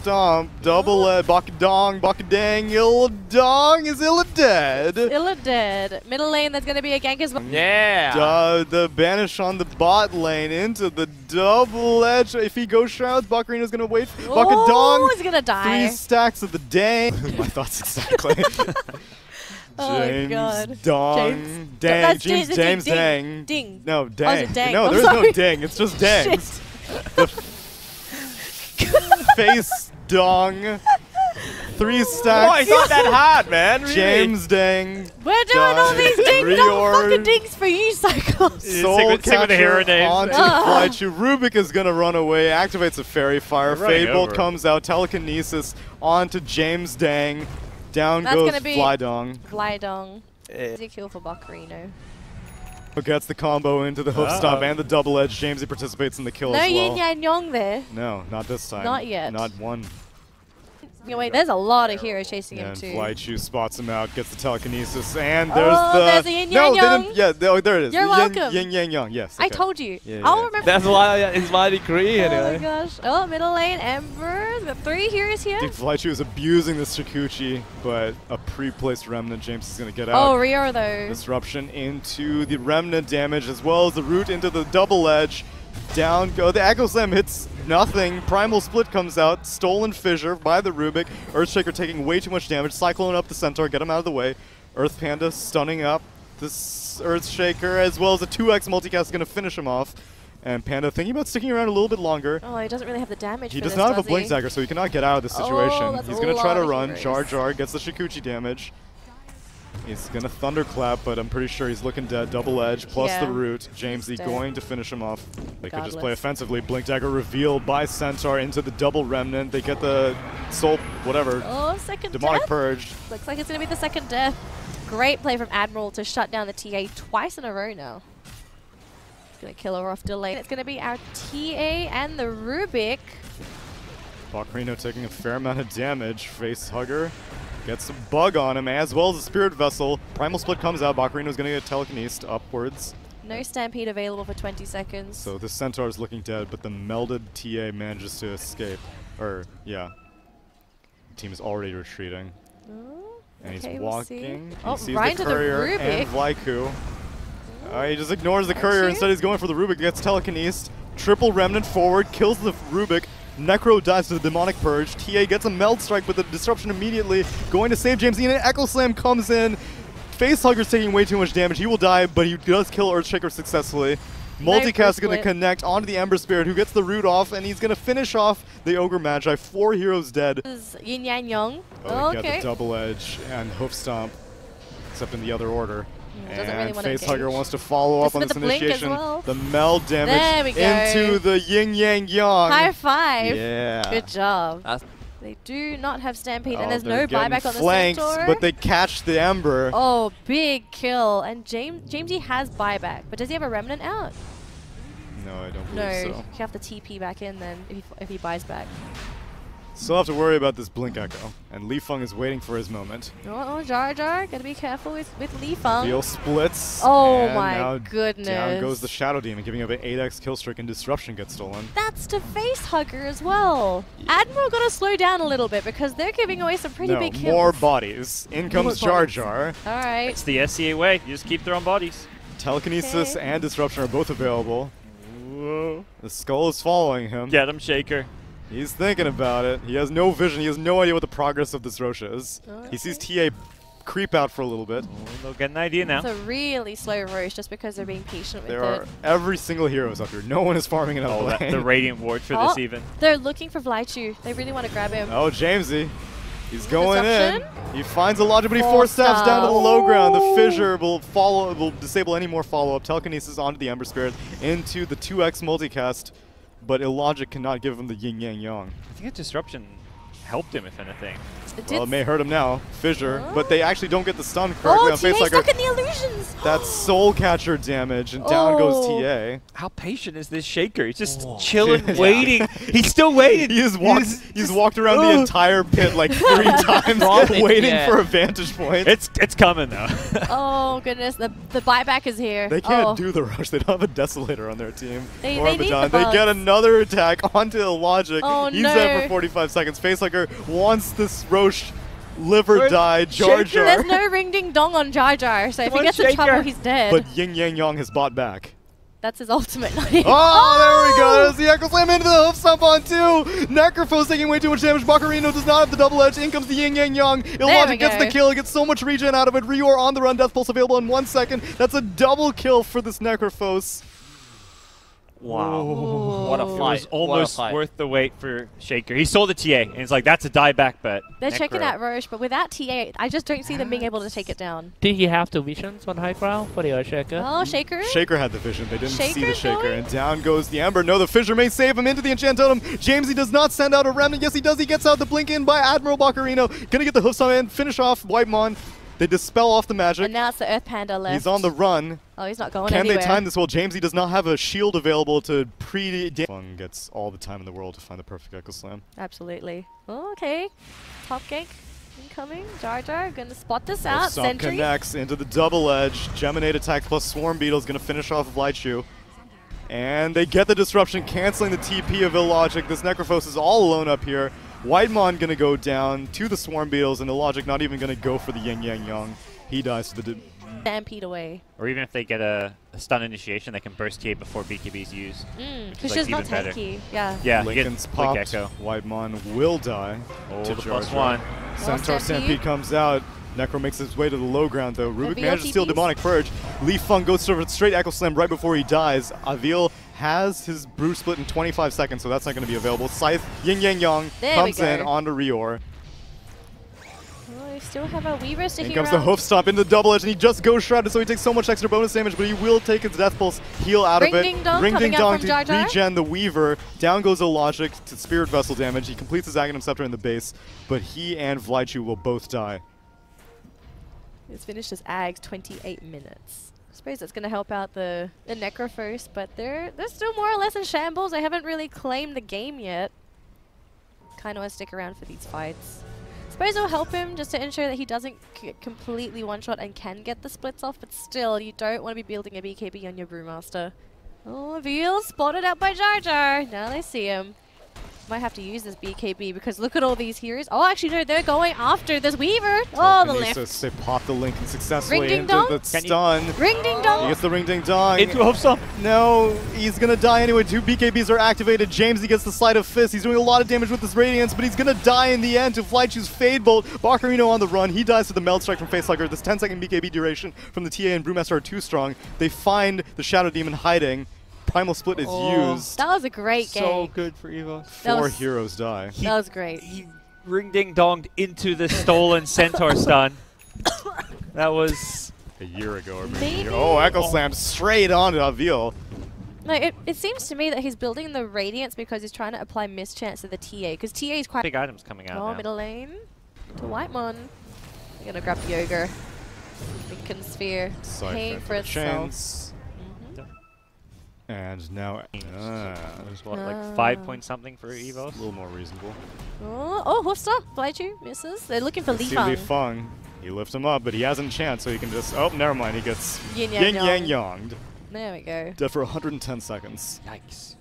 stomp, double Bakadong, Bakadang, Illadong, is Illa dead? Illa dead. Middle lane, that's going to be a gank as well. Yeah. The banish on the bot lane into the double edge. If he goes Shrouds, Bakarino's going to wait. Bakadong. Oh, he's going to die. 3 stacks of the dang. My thoughts exactly. Oh James God. Dong. James. Dang. That's James ding. Dang. Ding. No, Oh, is dang. it dang? No, I'm there's no sorry. ding. It's just dangs. The face dong. 3 stacks. Oh, it's not that hard, man. Really. James Dang. We're doing all these dings, no Reorg. fucking dings for you, Cyclops. Soul Stick with the hero catcher names. onto Flychu. Rubik is going to run away, activates a Fairy Fire. Running Fade Bolt over. comes out, telekinesis onto James Dang. Down That's goes gonna be Flydong. Glidong. Easy kill for Bakarino. Gets the combo into the hoof stomp and the double edge. Jamesy participates in the kill No as well. yin yang yong there. No, not this time. Not yet. Not one. You know, wait, there's a lot of heroes chasing him And too. Flychu spots him out, gets the telekinesis, and Oh, there's there's a yin no, yang they yang. didn't. Yeah, there it is. You're Yin, welcome. Yin yang yang. Yes. I okay. told you. Yeah, I'll yeah. remember. That's why it's my decree Oh anyway. my gosh. Oh, middle lane, Ember. We've got 3 heroes here. Dude, Flychu is abusing this Shikuchi, but a pre-placed Remnant. James is going to get out. Oh, Rio though. Disruption into the Remnant damage, as well as the root into the double edge. Down go. The Echo Slam hits nothing. Primal Split comes out. Stolen Fissure by the Rubik. Earthshaker taking way too much damage. Cyclone up the Centaur. Get him out of the way. Earth Panda stunning up this Earthshaker, as well as a 2x multicast is going to finish him off. And Panda thinking about sticking around a little bit longer. Oh, he doesn't really have the damage. He for does this, not have a does Blink he? Dagger, so he cannot get out of this Oh, situation. that's He's a going to try to lot of run. heroes. Jar Jar gets the Shikuchi damage. He's going to Thunderclap, but I'm pretty sure he's looking dead. Double Edge plus Yeah, the root. Jamesy he's dead. going to finish him off. They could just play Regardless. offensively. Blink Dagger revealed by Centaur into the double Remnant. They get the Soul, whatever, Oh, second Demonic death. Purge. Looks like it's going to be the second death. Great play from Admiral to shut down the TA twice in a row now. It's going to kill her off delay. It's going to be our TA and the Rubik. Bakarino taking a fair amount of damage. Face Hugger gets a bug on him, as well as a Spirit Vessel. Primal Split comes out. Bakarino's going to get telekinesed upwards. No Stampede available for 20 seconds. So the Centaur is looking dead, but the melded TA manages to escape. Or, yeah. The team is already retreating. Oh, And okay, he's we'll see. walking. Oh, He sees right the into the courier Rubik. and Vlaiku. He just ignores the courier. Archie? Instead, he's going for the Rubik. Gets telekinesed. Triple Remnant forward. Kills the Rubik. Necro dies to the Demonic Purge. TA gets a Meld Strike with the disruption immediately. Going to save James. And an Echo Slam comes in. Facehugger's taking way too much damage. He will die, but he does kill Earthshaker successfully. Multicast is going to connect onto the Ember Spirit, who gets the root off, and he's going to finish off the Ogre Magi. 4 heroes dead. This is Yin Yang Young. Oh, they okay. get the double edge and hoof stomp, except in the other order. doesn't And really wanna Facehugger engage. wants to follow up Just on with this the blink as initiation. well. The meld There we damage go. into the Yin Yang Yang. High five. Yeah. Good job. That's They do not have Stampede, Oh, and there's they're no getting buyback on the flanked, Centaur. but they catch the Ember. Oh, big kill. And Jamesy has buyback, but does he have a Remnant out? No, I don't No, believe you so. have to TP back in then if he buys back. Still have to worry about this Blink Echo, and Li Feng is waiting for his moment. Oh, Jar Jar, gotta be careful with Li Feng. Veal splits. Oh and my now goodness. Down goes the Shadow Demon, giving up an 8x kill streak, and Disruption gets stolen. That's to Facehugger as well. Admiral gotta slow down a little bit because they're giving away some pretty No, big kills. more bodies. In comes More Jar bodies. Jar. Alright. it's the SCA way. You just keep throwing bodies. Telekinesis Okay. and Disruption are both available. Whoa. The Skull is following him. Get him, Shaker. He's thinking about it. He has no vision. He has no idea what the progress of this Rosh is. He sees TA creep out for a little bit. Oh, they'll get an idea now. It's a really slow Roche just because they're being patient with There it. are every single hero is up here. No one is farming it Oh, out that, of the Radiant Ward for this even. They're looking for Vlaichu. They really want to grab him. Oh, Jamesy. He's going in. Disruption? He finds a logic, but he Full force stabs down to the low ground. The Ooh. fissure will disable any more follow-up. Telekinesis onto the Ember Spirit into the 2x multicast, but Illogic cannot give him the Yin Yang Yang. I think a Disruption helped him, if anything. Well, it may hurt him now, Fissure, but they actually don't get the stun correctly on TA's Facehugger. stuck in the illusions. That's Soul Catcher damage, and down goes TA. How patient is this Shaker? He's just chilling, waiting. He's still waiting. He's walked around the entire pit like 3 times, waiting for a vantage point. It's coming though. Oh goodness, the buyback is here. They can't do the rush. They don't have a Desolator on their team. They need the They get another attack onto Illogic. Oh, He's no. there for 45 seconds. Facehugger wants this Roche live or die Jar Jar. There's no ring ding dong on Jar Jar, so if he gets in trouble, he's dead. But Yin Yang Yang has bought back. That's his ultimate. Oh, there we go. There's the Echo Slam into the hoof stomp on 2. Necrophos taking way too much damage. Bacarino does not have the double edge. In comes the Yin Yang Yang. Illogic gets the kill. He gets so much regen out of it. Rior on the run. Death Pulse available in 1 second. That's a double kill for this Necrophos. Wow. Ooh. What a It fight. was almost worth the wait for Shaker. He sold the TA, and it's like, that's a dieback bet. They're Necro. checking out Roche, but without TA, I just don't see them being able to take it down. Did he have the visions on high ground for the Shaker? Oh, Shaker. Shaker had the vision. They didn't see the Shaker's Shaker. going? And down goes the Ember. No, the Fissure may save him into the Enchant Totem. Jamesy does not send out a Remnant. Yes, he does. He gets out the blink in by Admiral Bacarino. Gonna get the hoof stomp in, finish off Whitemon. They dispel off the magic. And now it's the Earth Panda left. He's on the run. Oh, he's not going Can anywhere. they time this well? Jamesy does not have a shield available to Fung gets all the time in the world to find the perfect Echo Slam. Absolutely. Oh, okay. Top gank incoming. Jar Jar gonna spot this out. Stomp Sentry. connects into the double edge. Geminate attack plus Swarm Beetle is going to finish off of Lightshoe. And they get the disruption, canceling the TP of Illogic. This Necrophos is all alone up here. Whitemon going to go down to the Swarm Beetles, and Illogic not even going to go for the Yin Yang Yang. He dies to the... Stampede away. Or even if they get a stun initiation, they can burst TA before BKB's used. Because she's not tanky. Yeah. Yeah, Lincoln's you get Blink popped. Echo. Whitemon will die. Oh, to the Jar +1. Jar. Centaur Stampede comes out. Necro makes his way to the low ground though. Rubik manages to steal Demonic Purge. Lee Fung goes for a straight Echo Slam right before he dies. Avil has his Brew Split in 25 seconds, so that's not going to be available. Scythe, Yin Yang Yang comes in onto Rior. Oh, we still have a Weavers to In heal comes the hoof stomp into the double edge, and he just goes shrouded, so he takes so much extra bonus damage, but he will take his Death Pulse heal out of it. Ring Ding Dong to Jar Jar. regen the Weaver. Down goes Illogic to Spirit Vessel damage. He completes his Aghanim Scepter in the base, but he and Vlychu will both die. It's finished as Ags 28 minutes. I suppose that's going to help out the Necro first, but they're still more or less in shambles. They haven't really claimed the game yet. Kind of want to stick around for these fights. I suppose it'll help him just to ensure that he doesn't get completely one-shot and can get the splits off, but still, you don't want to be building a BKB on your Brewmaster. Oh, Veal spotted out by Jar Jar. Now they see him. Might have to use this BKB because look at all these heroes. Oh, actually, no, they're going after this Weaver. Oh, the left. They pop the Lincoln successfully Ring Ding into Dong? the stun. Ring Ding Dong. He gets the Ring Ding Dong. Into a hoof stomp. No, he's going to die anyway. 2 BKBs are activated. James, he gets the Sleight of Fist. He's doing a lot of damage with this Radiance, but he's going to die in the end to Flychu's Fade Bolt. Bacarino on the run. He dies to the Meld Strike from Facehugger. This 10-second BKB duration from the TA and Brewmaster are too strong. They find the Shadow Demon hiding. Primal Split is used. That was a great game. So good for Evos. 4 heroes die. That was great. He ring-ding-donged into the stolen Centaur stun. That was... a year ago or maybe. Maybe. Oh, Echo Slam straight onto Avil. No, it seems to me that he's building the Radiance because he's trying to apply mischance to the TA, because TA is quite... Big items coming out now. Middle lane to Whitemon. We're going to grab the Ogre. Lincoln Sphere. Paying for itself. Chains. And now... There's what, like 5 point something for Evos? A little more reasonable. Oh, hoof stomp. Flychu misses. They're looking for Lee See Fung. Lee Fung. He lifts him up, but he hasn't a chance, so he can just... Oh, never mind. He gets Yin Yin Yang Yang Yonged. There we go. Dead for 110 seconds. Yikes.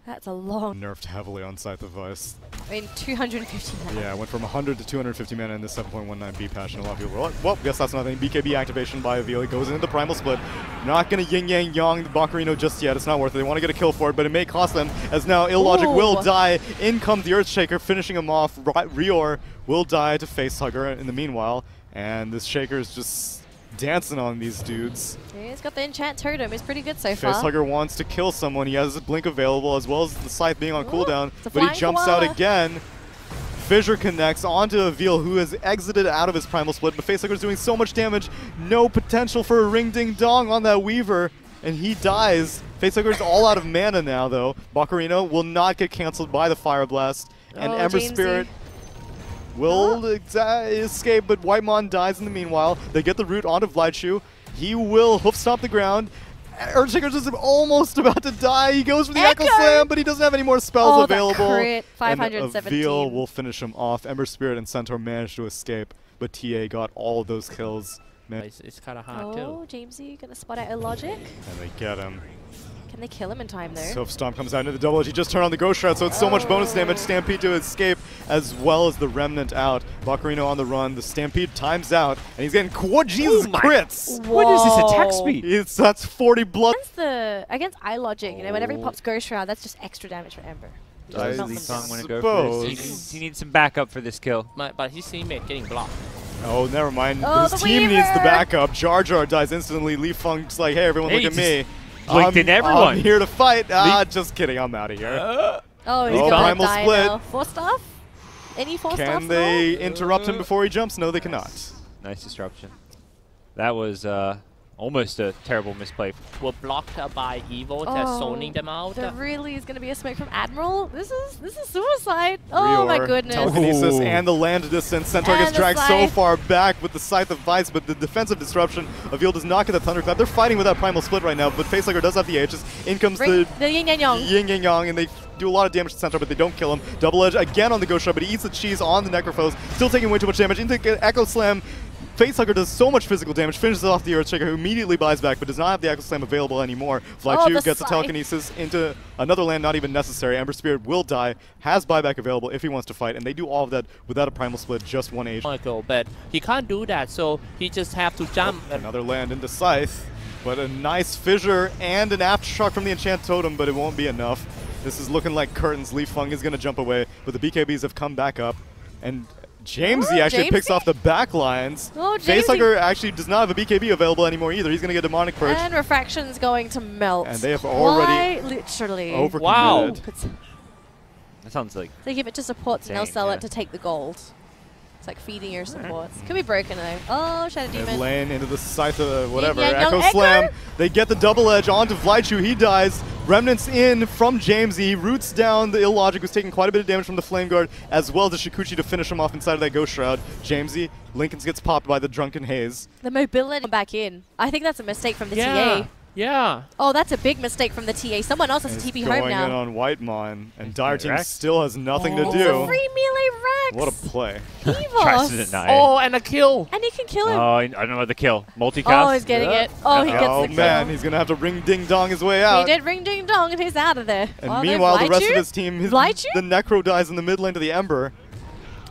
That's a long... Nerfed heavily on Scythe of Vice. I mean, 250 mana. Yeah, went from 100 to 250 mana in this 7.19 B patch, and a lot of people were like, well, guess that's nothing. BKB activation by Avila goes into the Primal Split. Not going to Yin Yang Yang the Bacarino just yet. It's not worth it. They want to get a kill for it, but it may cost them, as now Illogic will die. In comes the Earthshaker, finishing him off. Rior will die to Facehugger in the meanwhile, and this Shaker is just dancing on these dudes. Yeah, he's got the Enchant Totem. He's pretty good so far. Facehugger wants to kill someone. He has his Blink available, as well as the Scythe being on cooldown, it's a but he flying jumps koala. out again. Fissure connects onto Avil, who has exited out of his Primal Split, but Facehugger's doing so much damage. No potential for a Ring Ding Dong on that Weaver, and he dies. Facehugger's all out of mana now, though. Bacarino will not get canceled by the Fire Blast, and Ember Jamesy. Spirit will escape, but Whitemon dies in the meanwhile. They get the root onto Vlychu. He will hoof stomp the ground. Earthshaker's just almost about to die. He goes for the Echo Slam, but he doesn't have any more spells available. Crit, and 517. Avil will finish him off. Ember Spirit and Centaur managed to escape, but TA got all of those kills. It's kind of hard Oh, too. Jamesy gonna spot out Illogic. And they get him. Can they kill him in time though? So Stomp comes out into the double edge. He just turned on the Ghost Shroud, so it's so much bonus damage. Stampede to escape, as well as the Remnant out. Bacarino on the run. The Stampede times out, and he's getting Jesus crits. What is this attack speed? That's 40 blood. Against Illogic, you know, whenever he pops Ghost Shroud, that's just extra damage for Ember. I Not Leafong want to go suppose. first. He needs some backup for this kill. But his teammate getting blocked. Oh, never mind. Oh, His the team needs the Weaver! backup. Jar Jar dies instantly. Lee Funk's like, hey, everyone, Hey, look at me. blinked in everyone. I'm here to fight. Just kidding. I'm out of here. Oh, he's Oh, gonna Primal die Split. now. Force Staff? Any Force Staff? Can they interrupt him before he jumps? No, they cannot. Nice disruption. That was almost a terrible misplay. Were blocked by Evos that's zoning them out. There really is going to be a smoke from Admiral. This is suicide. Oh my Reor, goodness. Telekinesis Ooh. and the land distance. Centaur And gets the dragged so Scythe. far back with the Scythe of Vice, but the defensive disruption. Avil does not get the Thunderclap. They're fighting with that Primal Split right now, but Facehugger does have the Aegis. In comes Bring the the Yin and Yang. Yin and Yang, and they do a lot of damage to Centaur, but they don't kill him. Double Edge again on the Ghost Shroud, but he eats the cheese on the Necrophos, still taking way too much damage. Into Echo Slam. Facehugger does so much physical damage, finishes off the Earthshaker, who immediately buys back, but does not have the Echo Slam available anymore. Vlychu the gets the Scythe. Telekinesis into another land, not even necessary. Ember Spirit will die, has buyback available if he wants to fight, and they do all of that without a Primal Split, just one age. But he can't do that, so he just have to jump. Another land into Scythe, but a nice fissure and an Aftershock from the Enchant Totem, but it won't be enough. This is looking like curtains. Lee Fung is going to jump away, but the BKBs have come back up, and Jamesy actually picks off the back lines. Oh, Jamesy. Facehugger actually does not have a BKB available anymore either. He's going to get Demonic Purge. And Refraction's going to melt. And they have already Quite literally. overcommitted. Wow. That sounds like They give it to supports and they'll Dang, sell yeah. it to take the gold. It's like feeding your supports. Could be broken though. Oh, Shadow And Demon. Lane into the Scythe of whatever. Yang Yang Echo Echo? Slam. They get the double edge onto Vlychu. He dies. Remnants in from Jamesy. He roots down the Illogic, who's taking quite a bit of damage from the Flame Guard, as well as the Shikuchi to finish him off inside of that Ghost Shroud. Jamesy, Lincolns gets popped by the Drunken Haze. The mobility back in. I think that's a mistake from the Yeah. TA. Yeah. Oh, that's a big mistake from the TA. Someone else has And to it's TP going home in now. on Whitemon, and Dire Team Rex? still has nothing to Oh. It's do. a free melee Rex. What a play. tries to Evos. deny Oh, and a kill. And he can kill him. Oh, I don't know the kill. Multicast. Oh, he's getting it. Oh, he gets Oh the kill. man, he's going to have to ring ding dong his way out. He did ring ding dong and he's out of there. And Oh, meanwhile, the rest of Vlychu? his team, Vlychu? the Necro dies in the mid lane to the Ember.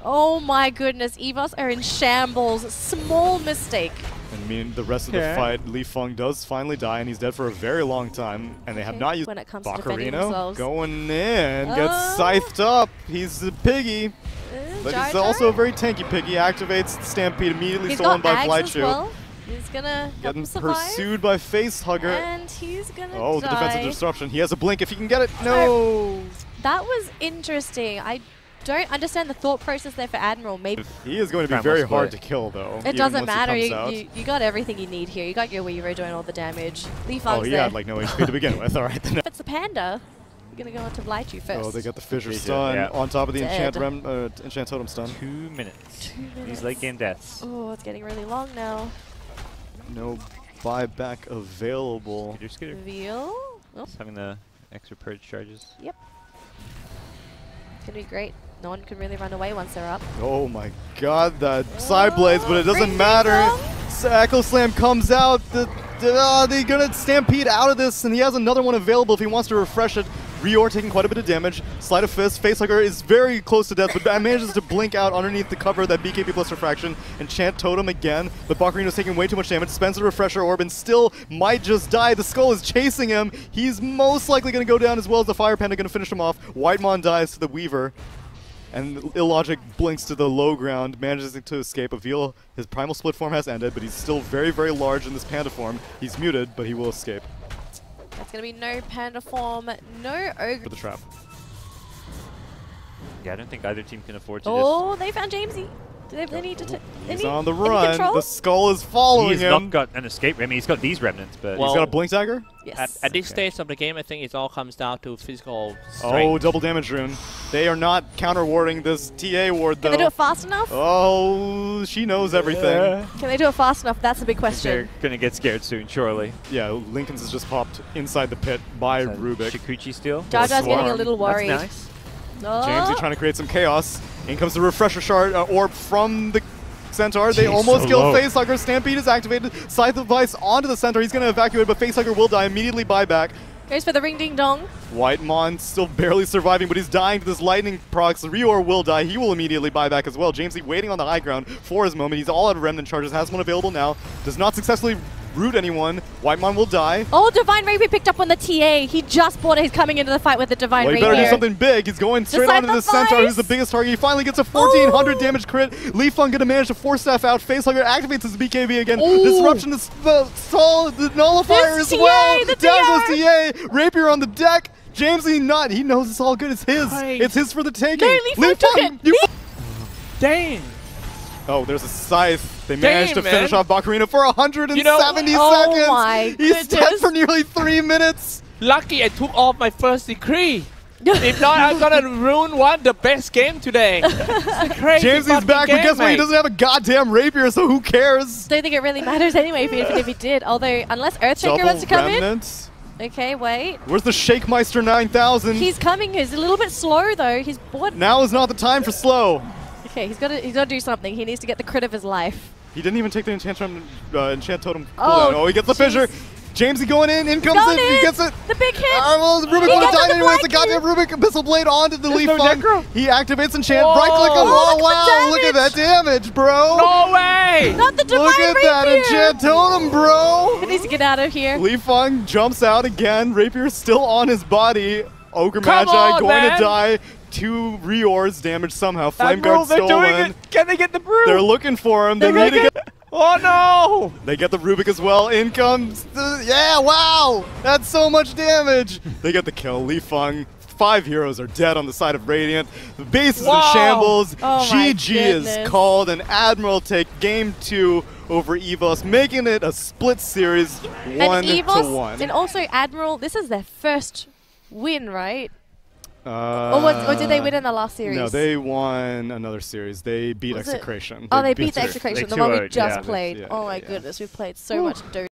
Oh my goodness, Evos are in shambles. Small mistake. And I mean, the rest of the Yeah. fight, Lee Fung does finally die, and he's dead for a very long time. And they have not used When it comes to defending Bacarino. themselves. Going in, gets Oh. scythed up. He's a piggy, but Jar he's Jar? also a very tanky piggy. Activates Stampede, immediately He's stolen got by Ags as Vlychu. well. He's gonna help Getting him survive. pursued by Facehugger. And he's gonna Oh, the defensive die. disruption. He has a blink if he can get it. No! That was interesting. I don't understand the thought process there for Admiral. Maybe He is going to be Primal very hard to Split. kill, though. it even doesn't once he matter. comes out. You got everything you need here. You got your Weaver doing all the damage. Lee Oh, Fung's he there. had like no HP to begin with. All right, then. If it's a panda, you're gonna go on to Vlychu first. Oh, they got the Fissure Fissure, stun yeah. on top of the Dead. Enchant Totem stun. 2 minutes. 2 minutes. These late game deaths. Oh, it's getting really long now. No buyback available. Skidoo. Veal. Oh, Just having the extra purge charges. it's gonna be great. No one can really run away once they're up. Oh my god, that side blades, but it Ring doesn't ding matter. dong. Echo Slam comes out. They're gonna stampede out of this, and he has another one available if he wants to refresh it. Reor taking quite a bit of damage. Sleight of Fist. Facehugger is very close to death, but manages to blink out underneath the cover of that BKB plus refraction. Enchant Totem again, but Bacarino's taking way too much damage. Spends the Refresher Orb and still might just die. The Skull is chasing him. He's most likely going to go down, as well as the Fire Panda going to finish him off. Whitemon dies to the Weaver. And Illogic blinks to the low ground, manages to escape. Avil, his Primal Split form has ended, but he's still very, very large in this Panda form. He's muted, but he will escape That's gonna be no panda form, no ogre. for the trap. Yeah, I don't think either team can afford to Oh, they found Jamesy. Do they need to He's on the run. The skull is following He's him. not got an escape. I mean, he's got these remnants, but Well, He's got a blink dagger? Yes. At this stage of the game, I think it all comes down to physical strength. Oh, double damage rune. They are not counter-warding this TA ward, though. Can they do it fast enough? Oh, she knows everything. Can they do it fast enough? That's a big they're question. gonna get scared soon, surely. Yeah, Lincoln's has just popped inside the pit by Rubik. Shikuchi still. Jar Jar's getting a Swarm. little worried. That's nice. Oh. Jamesy trying to create some chaos. In comes the refresher shard orb from the Centaur. They Jeez, almost so kill low. Facehugger. Stampede is activated. Scythe of Vice onto the Centaur. He's going to evacuate, but Facehugger will die. Immediately buyback. Goes for the ring ding dong. Whitemon still barely surviving, but he's dying to this lightning procs. Rior will die. He will immediately buy back as well. Jamesy waiting on the high ground for his moment. He's all out of remnant charges. Has one available now. Does not successfully root anyone. Whitemon will die. Oh, Divine Rapier picked up on the TA. He just bought it. He's coming into the fight with the Divine Well, he Rapier. better do something big. He's going straight Decide onto the the Centaur, vice. who's the biggest target. He finally gets a 1,400 damage crit. Lee Fung gonna manage to force staff out. Facehugger activates his BKB again. Ooh. Disruption is stall. The nullifier This as TA, well. the Down TR. goes TA. Rapier on the deck. Jamesy not. He knows it's all good. It's his. Right. It's his for the taking. No, Lee Fung took it. you- Dang! Oh, there's a scythe. They managed to Damn, finish man. off Bakurina for 170 Oh seconds. my He's dead goodness. for nearly 3 minutes. Lucky I took off my first decree. If not, I'm gonna ruin the best game today. It's a crazy Jamesy's fucking back, but game, guess what? He mate. doesn't have a goddamn rapier, so who cares? Don't think it really matters anyway, even if he did. Although, unless Earthshaker wants to come remnants. in. Okay, wait. Where's the Shakemeister 9000? He's coming. He's a little bit slow though. He's bought. Now is not the time for slow. Okay, he's got to do something. He needs to get the crit of his life. He didn't even take the enchant totem Oh, cooldown. Oh, he gets the jeez. fissure. Jamesy going in comes Going in, he gets it. The big hit. Well, Rubik He would have got died the anyway. It's a black goddamn Rubik Abyssal Blade onto the Leaf no Fung. necro. He activates enchant, Whoa. right click him. Oh, Oh, look at wow, the look at that damage, bro. No way! Not the Divine Look at that Rapier. enchant totem, bro. He needs to get out of here. Leaf Fung jumps out again. Rapier still on his body. Ogre Come Magi on, going man. to die. 2 Reors damaged somehow. Flame Admiral, Guard they're stolen. doing it. Can they get the brew? They're looking for him. They They're need to looking- get. Oh no! They get the Rubik as well. In comes the, yeah, wow! That's so much damage. They get the kill. Lee Fung. 5 heroes are dead on the side of Radiant. The base is in Wow. shambles. Oh my GG is goodness. called, and Admiral take game 2 over Evos, making it a split series, 1 and Evos, to 1. and also Admiral. This is their first win, right? Or did they win in the last series? No, they won another series. They beat Was it- Execration. Oh, they beat the it. Execration, They the one we 2-0'd, just yeah. played. Yeah, Oh my yeah. goodness, we played so much dirty.